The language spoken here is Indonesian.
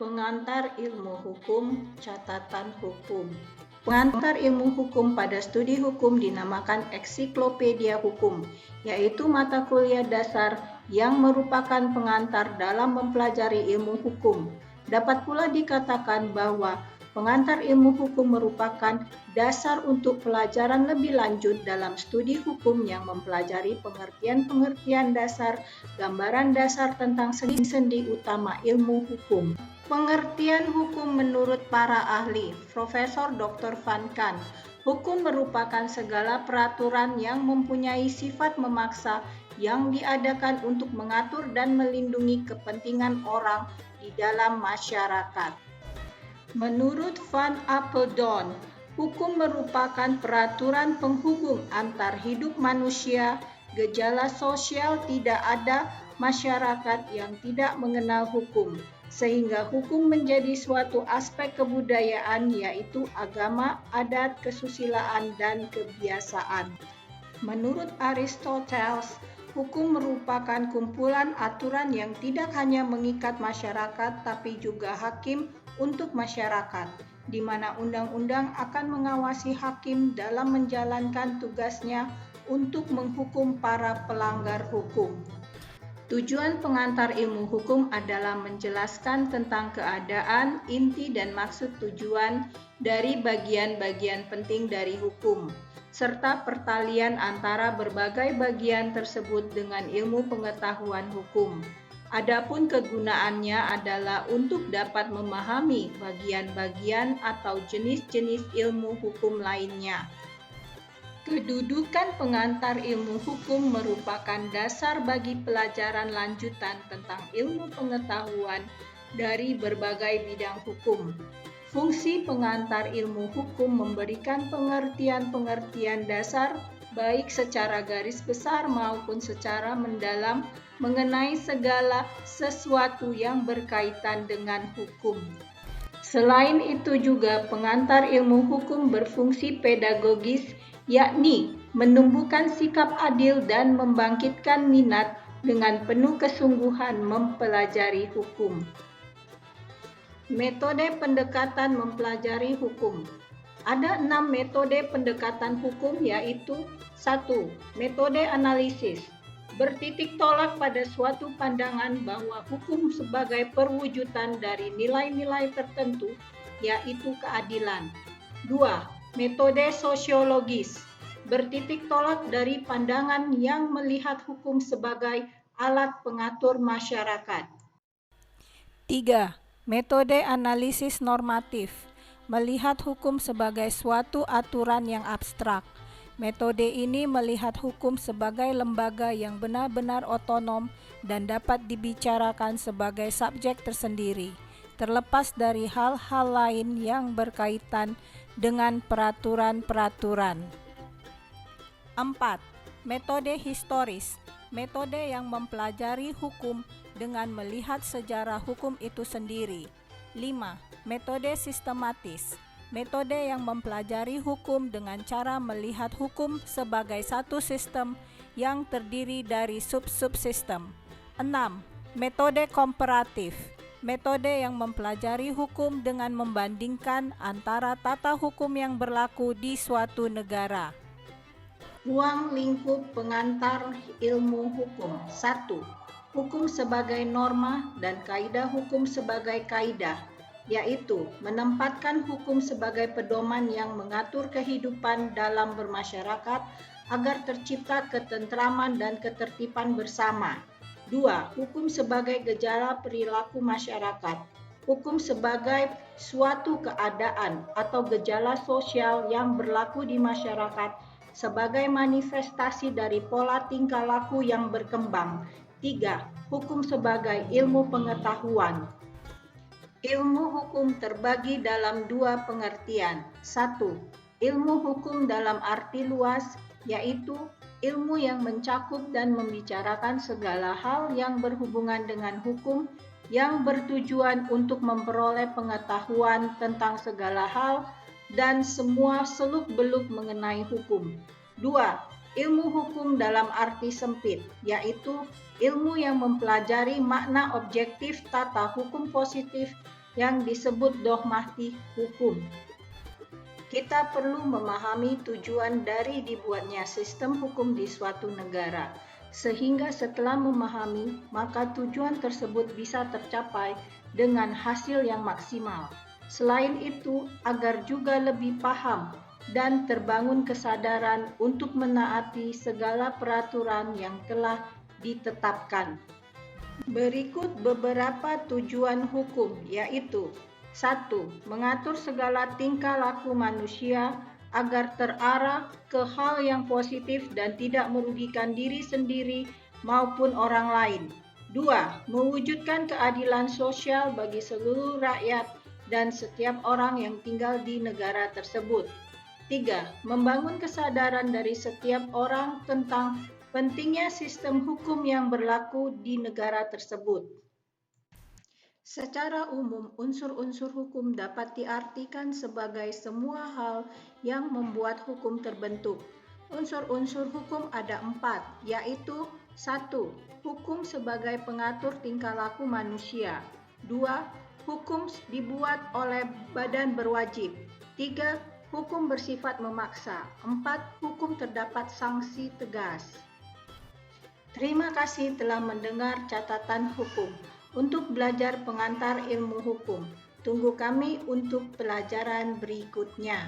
Pengantar ilmu hukum, catatan hukum. Pengantar ilmu hukum pada studi hukum dinamakan ensiklopedia hukum, yaitu mata kuliah dasar yang merupakan pengantar dalam mempelajari ilmu hukum. Dapat pula dikatakan bahwa pengantar ilmu hukum merupakan dasar untuk pelajaran lebih lanjut dalam studi hukum yang mempelajari pengertian-pengertian dasar, gambaran dasar tentang sendi-sendi utama ilmu hukum. Pengertian hukum menurut para ahli, Profesor Dr. Van Kan, hukum merupakan segala peraturan yang mempunyai sifat memaksa yang diadakan untuk mengatur dan melindungi kepentingan orang di dalam masyarakat. Menurut Van Apeldoorn, hukum merupakan peraturan penghubung antar hidup manusia. Gejala sosial tidak ada masyarakat yang tidak mengenal hukum, sehingga hukum menjadi suatu aspek kebudayaan, yaitu agama, adat, kesusilaan, dan kebiasaan. Menurut Aristoteles, hukum merupakan kumpulan aturan yang tidak hanya mengikat masyarakat, tapi juga hakim untuk masyarakat, di mana undang-undang akan mengawasi hakim dalam menjalankan tugasnya untuk menghukum para pelanggar hukum. Tujuan pengantar ilmu hukum adalah menjelaskan tentang keadaan, inti, dan maksud tujuan dari bagian-bagian penting dari hukum, serta pertalian antara berbagai bagian tersebut dengan ilmu pengetahuan hukum. Adapun kegunaannya adalah untuk dapat memahami bagian-bagian atau jenis-jenis ilmu hukum lainnya. Kedudukan pengantar ilmu hukum merupakan dasar bagi pelajaran lanjutan tentang ilmu pengetahuan dari berbagai bidang hukum. Fungsi pengantar ilmu hukum memberikan pengertian-pengertian dasar baik secara garis besar maupun secara mendalam mengenai segala sesuatu yang berkaitan dengan hukum. Selain itu juga pengantar ilmu hukum berfungsi pedagogis, yakni menumbuhkan sikap adil dan membangkitkan minat dengan penuh kesungguhan mempelajari hukum. Metode pendekatan mempelajari hukum. Ada 6 metode pendekatan hukum, yaitu 1. Metode analisis. Bertitik tolak pada suatu pandangan bahwa hukum sebagai perwujudan dari nilai-nilai tertentu, yaitu keadilan. 2. Metode sosiologis. Bertitik tolak dari pandangan yang melihat hukum sebagai alat pengatur masyarakat. 3. Metode analisis normatif. Melihat hukum sebagai suatu aturan yang abstrak. Metode ini melihat hukum sebagai lembaga yang benar-benar otonom dan dapat dibicarakan sebagai subjek tersendiri, terlepas dari hal-hal lain yang berkaitan dengan peraturan-peraturan. 4. Metode historis. Metode yang mempelajari hukum dengan melihat sejarah hukum itu sendiri. 5. Metode sistematis. Metode yang mempelajari hukum dengan cara melihat hukum sebagai satu sistem yang terdiri dari sub-subsistem. 6. Metode komparatif. Metode yang mempelajari hukum dengan membandingkan antara tata hukum yang berlaku di suatu negara. Ruang lingkup pengantar ilmu hukum. 1. Hukum sebagai norma dan kaidah hukum sebagai kaidah, yaitu menempatkan hukum sebagai pedoman yang mengatur kehidupan dalam bermasyarakat agar tercipta ketentraman dan ketertiban bersama. 2. Hukum sebagai gejala perilaku masyarakat. Hukum sebagai suatu keadaan atau gejala sosial yang berlaku di masyarakat sebagai manifestasi dari pola tingkah laku yang berkembang. 3. Hukum sebagai ilmu pengetahuan. Ilmu hukum terbagi dalam 2 pengertian. 1. Ilmu hukum dalam arti luas, yaitu ilmu yang mencakup dan membicarakan segala hal yang berhubungan dengan hukum, yang bertujuan untuk memperoleh pengetahuan tentang segala hal dan semua seluk-beluk mengenai hukum. 2. Ilmu hukum dalam arti sempit, yaitu ilmu yang mempelajari makna objektif tata hukum positif yang disebut dogmatik hukum. Kita perlu memahami tujuan dari dibuatnya sistem hukum di suatu negara, sehingga setelah memahami, maka tujuan tersebut bisa tercapai dengan hasil yang maksimal. Selain itu, agar juga lebih paham dan terbangun kesadaran untuk menaati segala peraturan yang telah ditetapkan. Berikut beberapa tujuan hukum, yaitu 1. Mengatur segala tingkah laku manusia agar terarah ke hal yang positif dan tidak merugikan diri sendiri maupun orang lain. 2. Mewujudkan keadilan sosial bagi seluruh rakyat dan setiap orang yang tinggal di negara tersebut. 3. Membangun kesadaran dari setiap orang tentang pentingnya sistem hukum yang berlaku di negara tersebut. Secara umum, unsur-unsur hukum dapat diartikan sebagai semua hal yang membuat hukum terbentuk. Unsur-unsur hukum ada 4, yaitu 1. Hukum sebagai pengatur tingkah laku manusia. 2. Hukum dibuat oleh badan berwajib. 3. Hukum bersifat memaksa. 4. Hukum terdapat sanksi tegas. Terima kasih telah mendengar catatan hukum. Untuk belajar pengantar ilmu hukum, tunggu kami untuk pelajaran berikutnya.